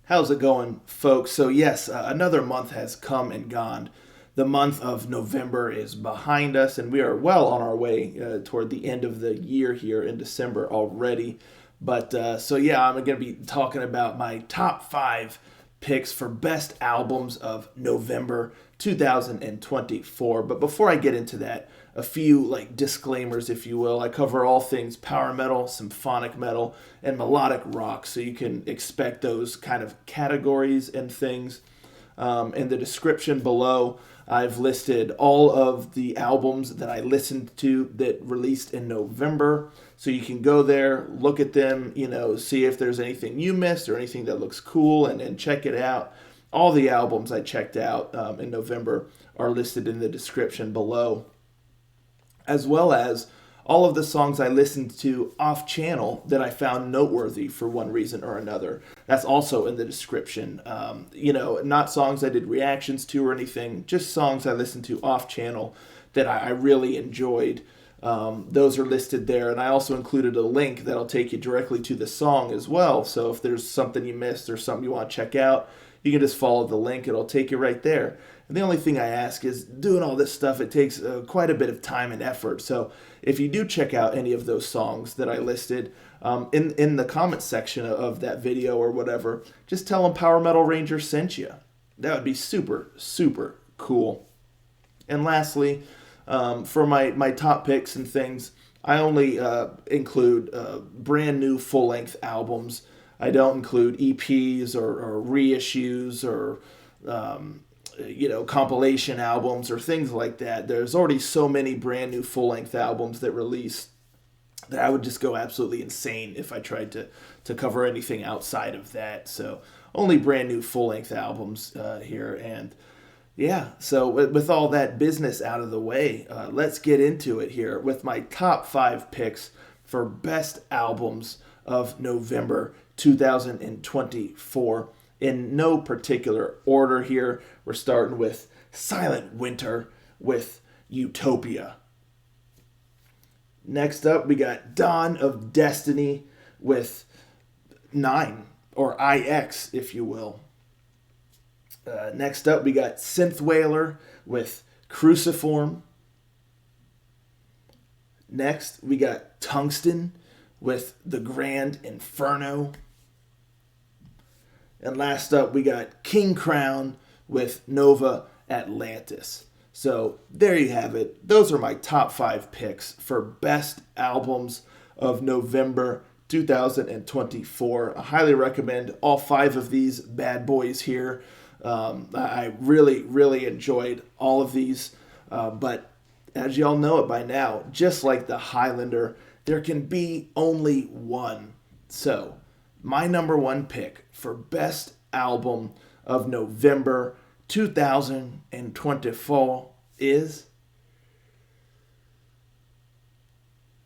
How's it going, folks? So, yes, another month has come and gone. The month of November is behind us, and we are well on our way toward the end of the year here in December already. But I'm going to be talking about my top five picks for best albums of November 2024. But before I get into that, a few like disclaimers, if you will. I cover all things power metal, symphonic metal, and melodic rock, so you can expect those kind of categories and things. In the description below, I've listed all of the albums that I listened to that released in November. So you can go there, look at them, see if there's anything you missed or anything that looks cool and check it out. All the albums I checked out in November are listed in the description below, as well as all of the songs I listened to off channel that I found noteworthy for one reason or another. That's also in the description. Not songs I did reactions to or anything, just songs I listened to off channel that I really enjoyed. Those are listed there, and I also included a link that'll take you directly to the song as well. So if there's something you missed or something you want to check out, you can just follow the link. It'll take you right there. And the only thing I ask is doing all this stuff, it takes quite a bit of time and effort. So if you do check out any of those songs that I listed in the comments section of that video or whatever, just tell them Power Metal Ranger sent you. That would be super, super cool. And lastly, for my top picks and things, I only include brand new full-length albums. I don't include EPs or reissues or compilation albums or things like that. There's already so many brand new full-length albums that release that I would just go absolutely insane if I tried to cover anything outside of that. So only brand new full-length albums here. And yeah, so with all that business out of the way, let's get into it here with my top five picks for best albums of November 2024. In no particular order here, we're starting with Silent Winter with Utopia. Next up, we got Dawn of Destiny with 9, or IX, if you will. Next up, we got Synthwhaler with Cruciform. Next, we got Tungsten with The Grand Inferno. And last up, we got King Crown with Nova Atlantis. So there you have it. Those are my top five picks for best albums of November 2024. I highly recommend all five of these bad boys here. I really, really enjoyed all of these. But as y'all know it by now, just like the Highlander, there can be only one. So my number one pick for best album of November 2024 is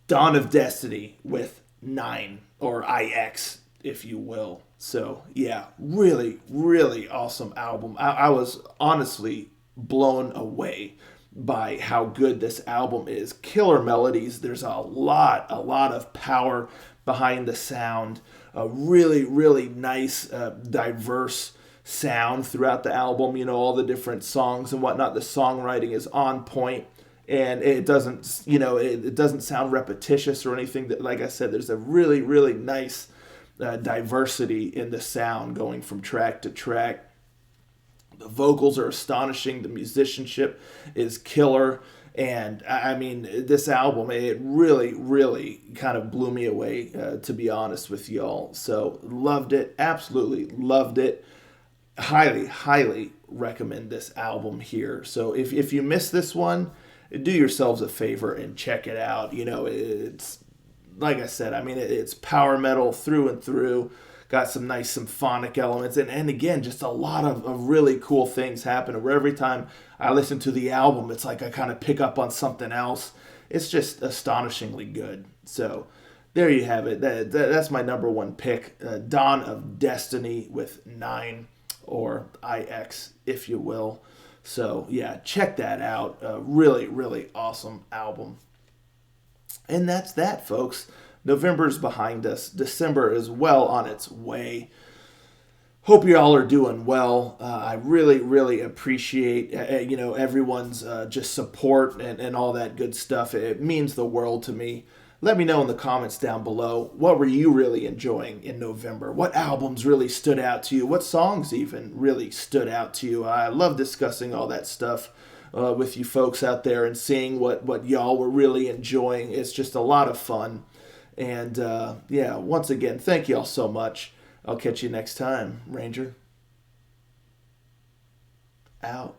Dawn of Destiny with 9, or IX, if you will. So yeah, really, really awesome album. I was honestly blown away by how good this album is. Killer melodies. There's a lot of power behind the sound. A really, really nice, diverse sound throughout the album. All the different songs and whatnot. The songwriting is on point, and it doesn't, it doesn't sound repetitious or anything. That, like I said, there's a really, really nice diversity in the sound going from track to track. The vocals are astonishing. The musicianship is killer. And I mean, this album, it really, really kind of blew me away, to be honest with y'all. So loved it. Absolutely loved it. Highly, highly recommend this album here. So if you missed this one, do yourselves a favor and check it out. It's, like I said, I mean, it's power metal through and through. Got some nice symphonic elements, and again, just a lot of really cool things happen. Where every time I listen to the album, it's like I kind of pick up on something else. It's just astonishingly good. So there you have it. That's my number one pick, Dawn of Destiny with 9, or IX, if you will. So yeah, check that out. Really, really awesome album. And that's that, folks. November's behind us. December is well on its way. Hope you all are doing well. I really, really appreciate everyone's just support and all that good stuff. It means the world to me. Let me know in the comments down below, what were you really enjoying in November? What albums really stood out to you? What songs even really stood out to you? I love discussing all that stuff with you folks out there and seeing what y'all were really enjoying. It's just a lot of fun. And yeah, once again, thank y'all so much. I'll catch you next time. Ranger, out.